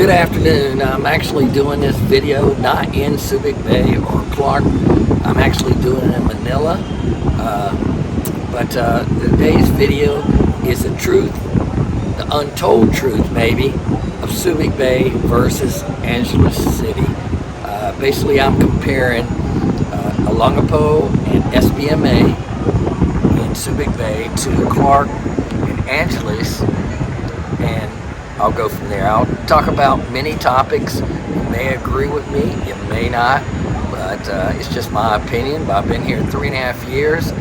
Good afternoon. I'm actually doing this video not in Subic Bay or Clark. I'm actually doing it in Manila. But today's video is the truth, the untold truth maybe, of Subic Bay versus Angeles City. Basically, I'm comparing Olongapo and SBMA in Subic Bay to Clark and Angeles, and I'll go from there. I'll talk about many topics. You may agree with me, you may not, but it's just my opinion. But I've been here 3.5 years,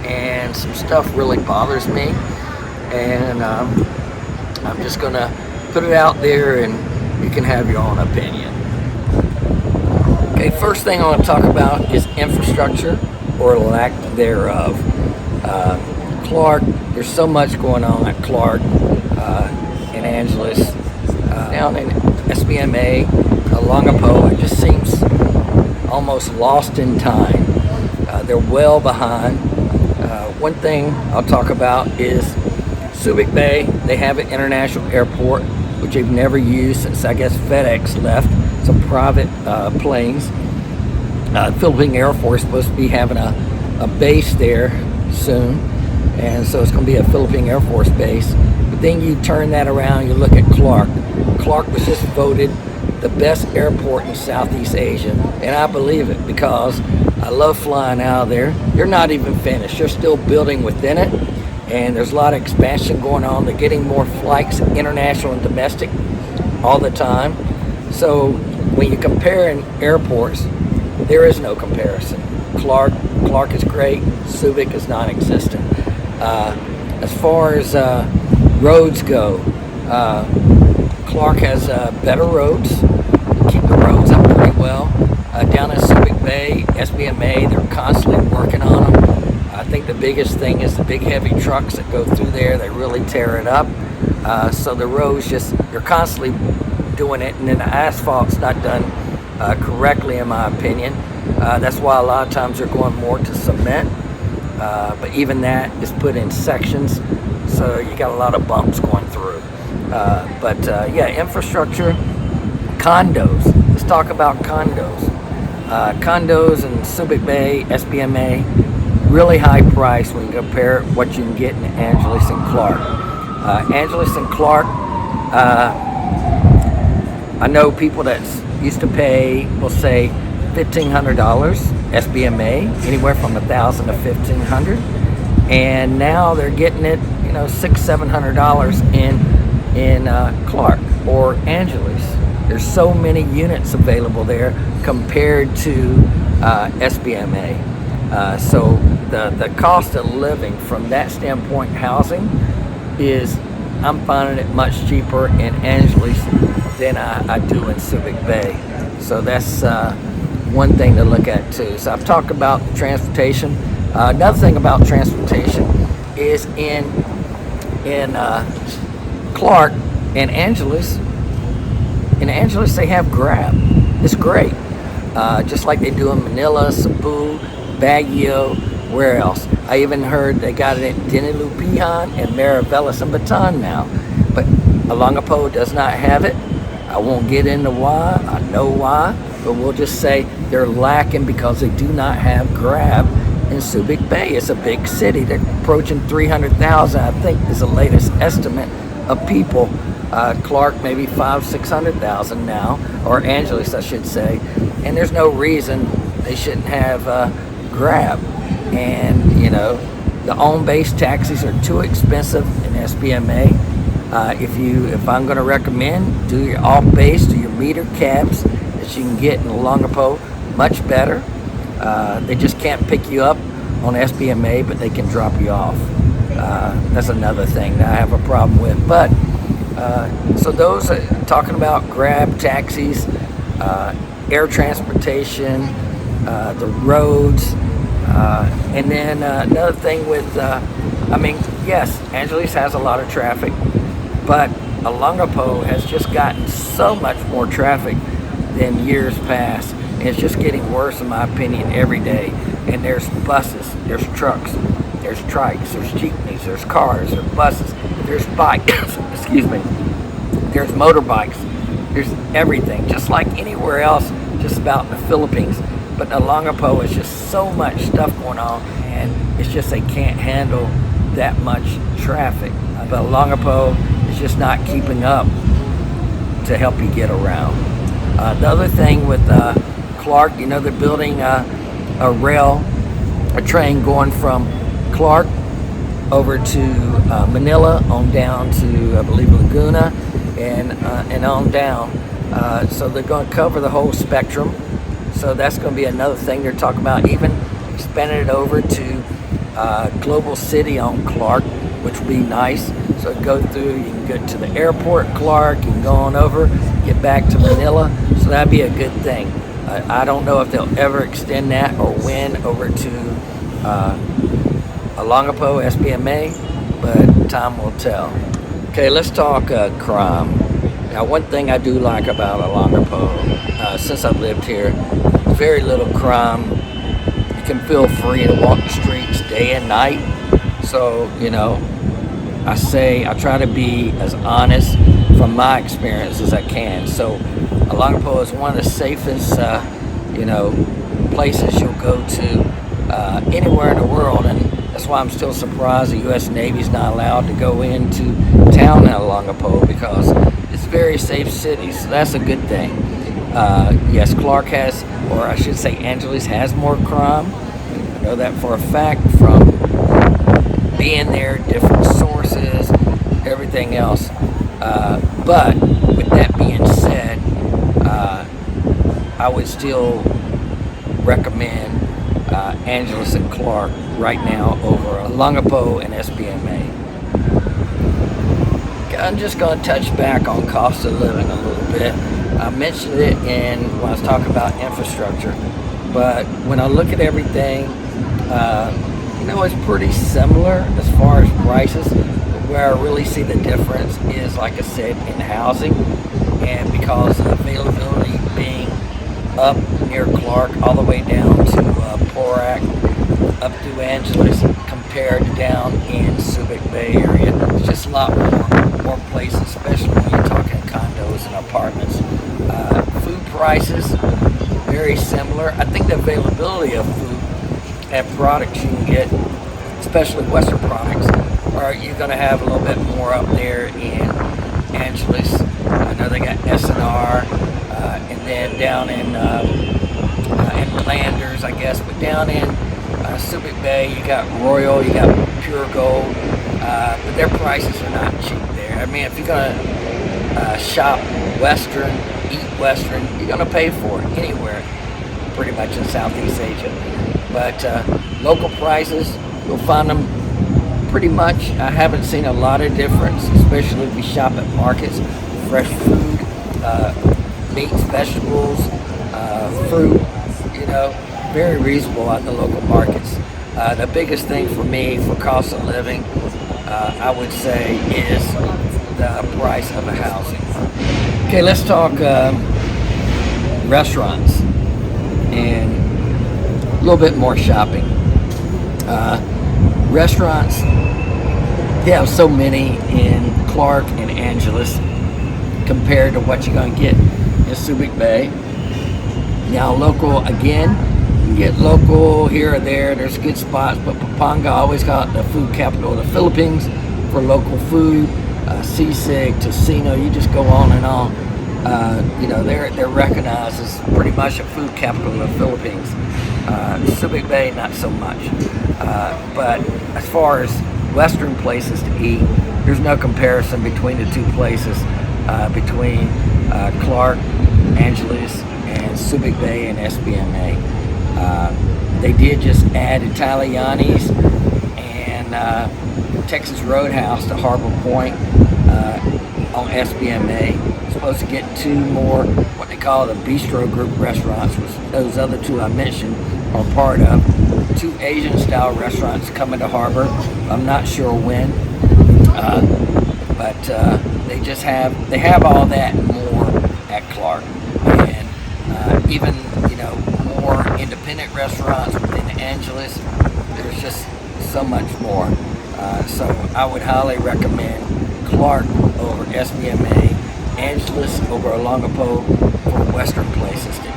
and some stuff really bothers me, and I'm just gonna put it out there, and you can have your own opinion. Okay, first thing I want to talk about is infrastructure, or lack thereof. Clark, there's so much going on at Clark. In Angeles, down in SBMA, Olongapo, it just seems almost lost in time. They're well behind. One thing I'll talk about is Subic Bay. They have an international airport, which they've never used since, I guess, FedEx left. Some private planes. Philippine Air Force is supposed to be having a base there soon, and so it's going to be a Philippine Air Force base. But then you turn that around, you look at Clark. Clark was just voted the best airport in Southeast Asia, and I believe it because I love flying out of there. They're not even finished. They're still building within it, and there's a lot of expansion going on. They're getting more flights, international and domestic, all the time. So when you're comparing airports, there is no comparison. Clark is great. Subic is non-existent. As far as roads go, Clark has better roads, keep the roads up pretty well. Down in Subic Bay, SBMA, they're constantly working on them. I think the biggest thing is the big heavy trucks that go through there, they really tear it up. So the roads they're constantly doing it, and then the asphalt's not done correctly, in my opinion. That's why a lot of times they're going more to cement, but even that is put in sections. So you got a lot of bumps going through. Yeah, infrastructure, condos. Let's talk about condos. Condos in Subic Bay, SBMA, really high price when you compare what you can get in Angeles and Clark. Angeles and Clark, I know people that used to pay, we'll say, $1,500 SBMA, anywhere from $1,000 to $1,500, and now they're getting it, $600-700 in Clark or Angeles. There's so many units available there compared to SBMA. So the cost of living from that standpoint, housing, I'm finding it much cheaper in Angeles than I do in Subic Bay. So that's one thing to look at too. So I've talked about transportation. Another thing about transportation is in Clark and Angeles. In Angeles, they have Grab. It's great. Just like they do in Manila, Cebu, Baguio, where else? I even heard they got it in Dinilupihan and Mariveles and Bataan now. But Olongapo does not have it. I won't get into why. I know why. But we'll just say they're lacking because they do not have Grab in Subic Bay. It's a big city. They're approaching 300,000, I think, is the latest estimate of people. Clark maybe 500,000-600,000 now, or Angeles, I should say. And there's no reason they shouldn't have Grab. And the on-base taxis are too expensive in SBMA. If I'm going to recommend, do your off-base, do your meter cabs that you can get in Olongapo, much better. They just can't pick you up on SBMA, but they can drop you off. That's another thing that I have a problem with. But so those are talking about Grab, taxis, air transportation, the roads, and then another thing with, yes, Angeles has a lot of traffic, but Olongapo has just gotten so much more traffic than years past. And it's just getting worse, in my opinion, every day. And there's buses, there's trucks, there's trikes, there's jeepneys, there's cars, there's buses, there's bikes, excuse me, there's motorbikes, there's everything, just like anywhere else, just about in the Philippines. But in Olongapo, it's just so much stuff going on, and it's just they can't handle that much traffic. But Olongapo is just not keeping up to help you get around. The other thing with Clark, you know, they're building a train going from Clark over to Manila on down to, I believe, Laguna, and on down. So they're going to cover the whole spectrum. So that's going to be another thing they're talking about, even expanding it over to Global City on Clark, which will be nice. So go through, you can go to the airport, Clark, you can go on over, get back to Manila. So that'd be a good thing. I don't know if they'll ever extend that or when over to Olongapo, SBMA, but time will tell. Okay, let's talk crime. Now, one thing I do like about Olongapo, since I've lived here, very little crime. You can feel free to walk the streets day and night. So, you know, I try to be as honest from my experience as I can. So Olongapo is one of the safest, places you'll go to anywhere in the world, and that's why I'm still surprised the U.S. Navy's not allowed to go into town in Olongapo, because it's a very safe city. So that's a good thing. Yes, Clark has, or I should say Angeles has more crime. I know that for a fact from being there, different sources, everything else. But with that being said, I would still recommend Angeles and Clark right now over Olongapo and SBMA. I'm just going to touch back on cost of living a little bit. I mentioned it when I was talking about infrastructure, but when I look at everything, it's pretty similar as far as prices. Where I really see the difference is, like I said, in housing, and because of availability being up near Clark all the way down to Porac, up to Angeles, compared to down in Subic Bay area. It's just a lot more places, especially when you're talking condos and apartments. Food prices, very similar. I think the availability of food and products you can get, especially Western products, you're going to have a little bit more up there in Angeles. I know they got SNR, and then down in Landers, I guess, but down in Subic Bay, you got Royal, you got Pure Gold, but their prices are not cheap there. I mean, if you're going to shop Western, eat Western, you're going to pay for it anywhere, pretty much in Southeast Asia. But local prices, you'll find them pretty much. I haven't seen a lot of difference, especially if you shop at markets. Fresh food, meats, vegetables, fruit, very reasonable at the local markets. The biggest thing for me for cost of living, I would say, is the price of the housing. Okay, let's talk restaurants and a little bit more shopping. Restaurants, they have so many in Clark and Angeles compared to what you're going to get in Subic Bay. Now, local, again, you can get local here or there. There's good spots, but Pampanga always got the food capital of the Philippines for local food. Sisig, Tocino, you just go on and on. They're recognized as pretty much a food capital of the Philippines. Subic Bay, not so much. But as far as Western places to eat, there's no comparison between the two places, between Clark, Angeles, and Subic Bay and SBMA. They did just add Italiani's and Texas Roadhouse to Harbor Point on SBMA. Supposed to get 2 more, what they call the Bistro Group restaurants, which those other 2 I mentioned are part of. 2 Asian style restaurants coming to Harbor. I'm not sure when, but they have all that and more at Clark, and even more independent restaurants within Angeles. There's just so much more. So I would highly recommend Clark over SBMA Angeles over Olongapo for Western places to eat.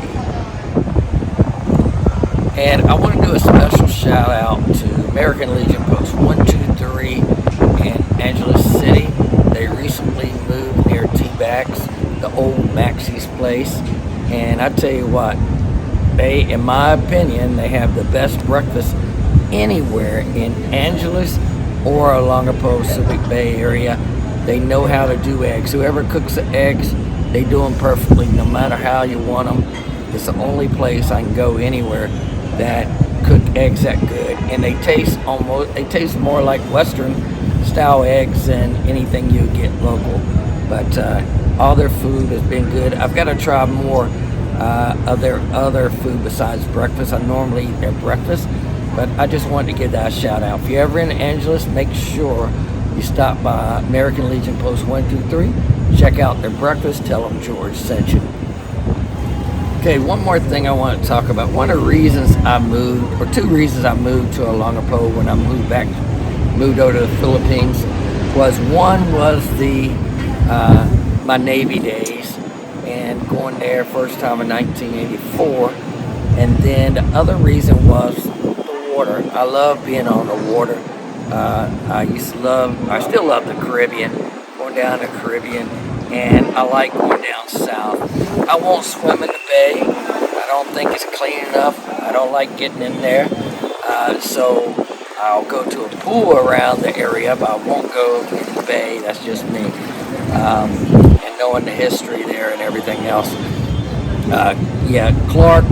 And I want to do a special shout out to American Legion Post 123 in Angeles City. They recently moved near T-Bax, the old Maxie's place. And I tell you what, they, in my opinion, they have the best breakfast anywhere in Angeles or Olongapo, Subic Bay area. They know how to do eggs. Whoever cooks the eggs, they do them perfectly, no matter how you want them. It's the only place I can go anywhere that cook eggs that good, and they taste more like Western style eggs than anything you get local. But all their food has been good. I've got to try more of their other food besides breakfast. I normally eat their breakfast, but I just wanted to give that a shout out. If you're ever in Angeles, make sure you stop by American Legion Post 123, check out their breakfast, tell them George sent you. Okay, one more thing I want to talk about. One of the reasons I moved, or two reasons I moved to Olongapo when I moved over to the Philippines, was one was my Navy days and going there first time in 1984, and then the other reason was the water. I love being on the water. I still love the Caribbean, going down the Caribbean, and I like going down south. I won't swim in the bay. I don't think it's clean enough. I don't like getting in there. So I'll go to a pool around the area, but I won't go in the bay. That's just me. And knowing the history there and everything else. Clark,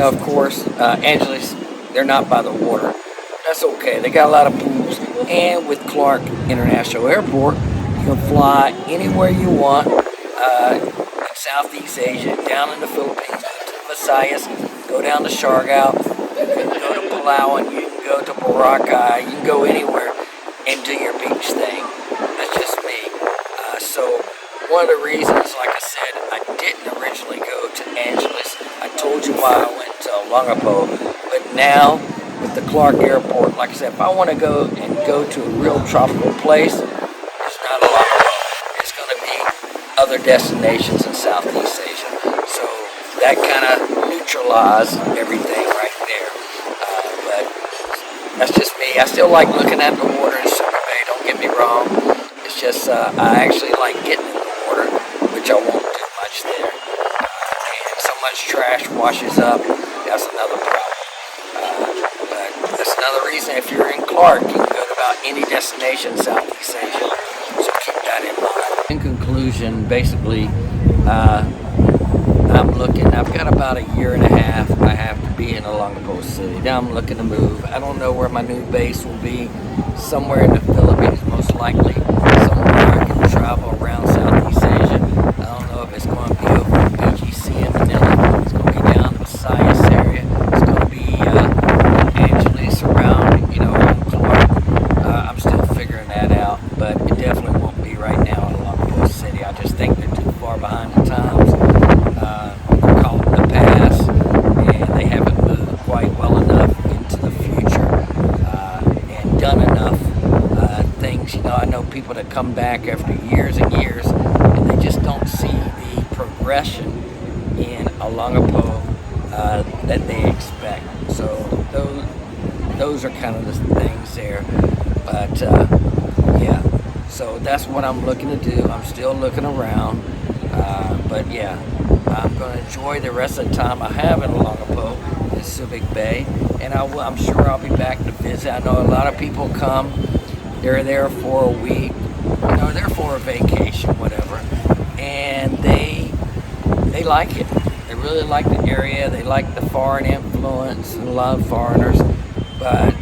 of course, Angeles, they're not by the water. That's okay. They got a lot of pools. And with Clark International Airport, you can fly anywhere you want in Southeast Asia, down in the Philippines, to Visayas, go down to Siargao, you can go to Palawan, you can go to Boracay, you can go anywhere and do your beach thing. That's just me. So one of the reasons, like I said, I didn't originally go to Angeles. I told you why I went to Olongapo, but now with the Clark Airport, like I said, if I want to go to a real tropical place, it's not Olongapo. It's going to be other destinations in Southeast Asia. So that kind of neutralized everything right there. But that's just me. I still like looking at the water in Subic Bay, don't get me wrong. It's just I actually like getting in the water, which I won't do much there. And so much trash washes up, that's another problem. But that's another reason, if you're in Clark, you can go to about any destination in Southeast Asia. So keep that in mind. In conclusion, basically, I've got about a year and a half I have to be in Olongapo City. Now I'm looking to move. I don't know where my new base will be. Somewhere in the Philippines, most likely. Somewhere I can travel around Southeast Asia. I don't know if it's going to be over in BGC in Manila. It's going to be down in the Visayas area. It's going to be Angeles around, Clark. I'm still figuring that out, but it definitely won't be right now in Olongapo City. I just think they're too far behind the times. They're caught in the past, and they haven't moved quite well enough into the future and done enough things. I know people that come back after years and years, and they just don't see the progression in Olongapo that they expect. So those are kind of the things there. But so that's what I'm looking to do. I'm still looking around. But I'm going to enjoy the rest of the time I have in Olongapo in Subic Bay, and I'm sure I'll be back to visit. I know a lot of people come. They're there for a week. They're for a vacation, whatever, and they like it. They really like the area. They like the foreign influence and a lot of foreigners, but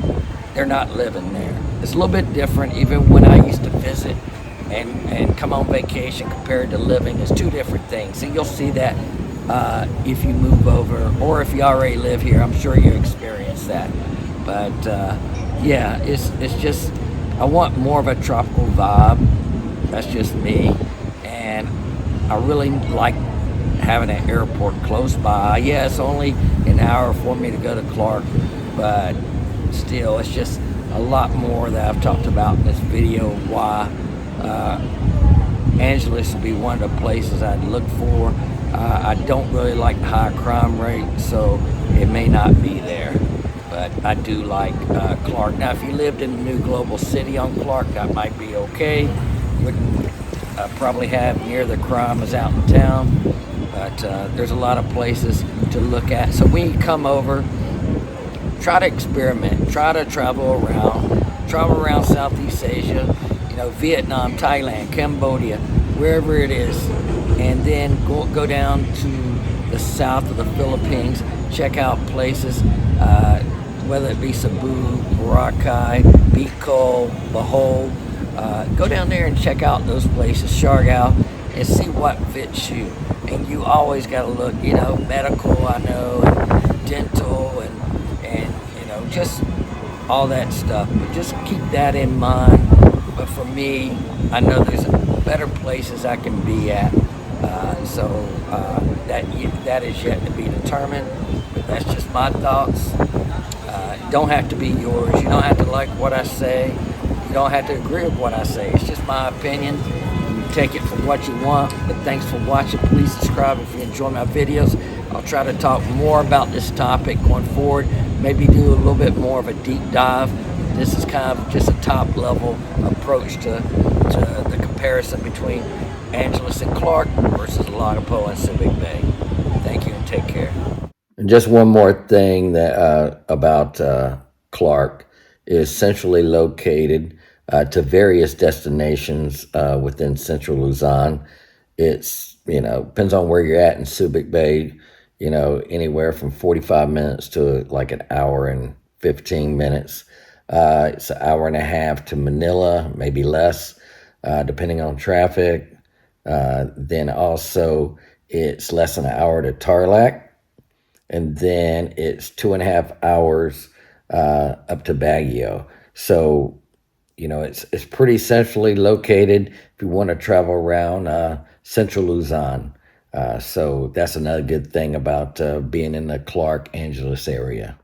they're not living there. It's a little bit different. Even when I used to visit and come on vacation compared to living, it's two different things. And you'll see that if you move over, or if you already live here, I'm sure you experience that. But it's just, I want more of a tropical vibe. That's just me. And I really like having an airport close by. Yeah, it's only an hour for me to go to Clark, but still, it's just a lot more that I've talked about in this video, why Angeles would be one of the places I'd look for. I don't really like the high crime rate, so it may not be there. But I do like Clark. Now, if you lived in the new global city on Clark, that might be okay. Wouldn't probably have near the crime as out in town. But there's a lot of places to look at. So when you come over, try to experiment. Try to travel around Southeast Asia. You know, Vietnam, Thailand, Cambodia, wherever it is, and then go down to the south of the Philippines. Check out places. Whether it be Cebu, Boracay, Bicol, Bohol. Go down there and check out those places, Siargao, and see what fits you. And you always got to look, you know, medical, I know, and dental, and you know, just all that stuff. But just keep that in mind. But for me, I know there's better places I can be at. So that is yet to be determined. But that's just my thoughts. Don't have to be yours. You don't have to like what I say. You don't have to agree with what I say. It's just my opinion. You take it for what you want. But thanks for watching. Please subscribe if you enjoy my videos. I'll try to talk more about this topic going forward. Maybe do a little bit more of a deep dive. This is kind of just a top level approach to the comparison between Angeles and Clark versus Lagapo and Subic Bay. Thank you and take care. And just one more thing that about Clark is centrally located to various destinations within central Luzon. It's, you know, depends on where you're at in Subic Bay, you know, anywhere from 45 minutes to like an hour and 15 minutes. It's an hour and a half to Manila, maybe less, depending on traffic. Then also it's less than an hour to Tarlac. And then it's 2.5 hours up to Baguio. So, you know, it's pretty centrally located if you want to travel around central Luzon. So that's another good thing about being in the Clark Angeles area.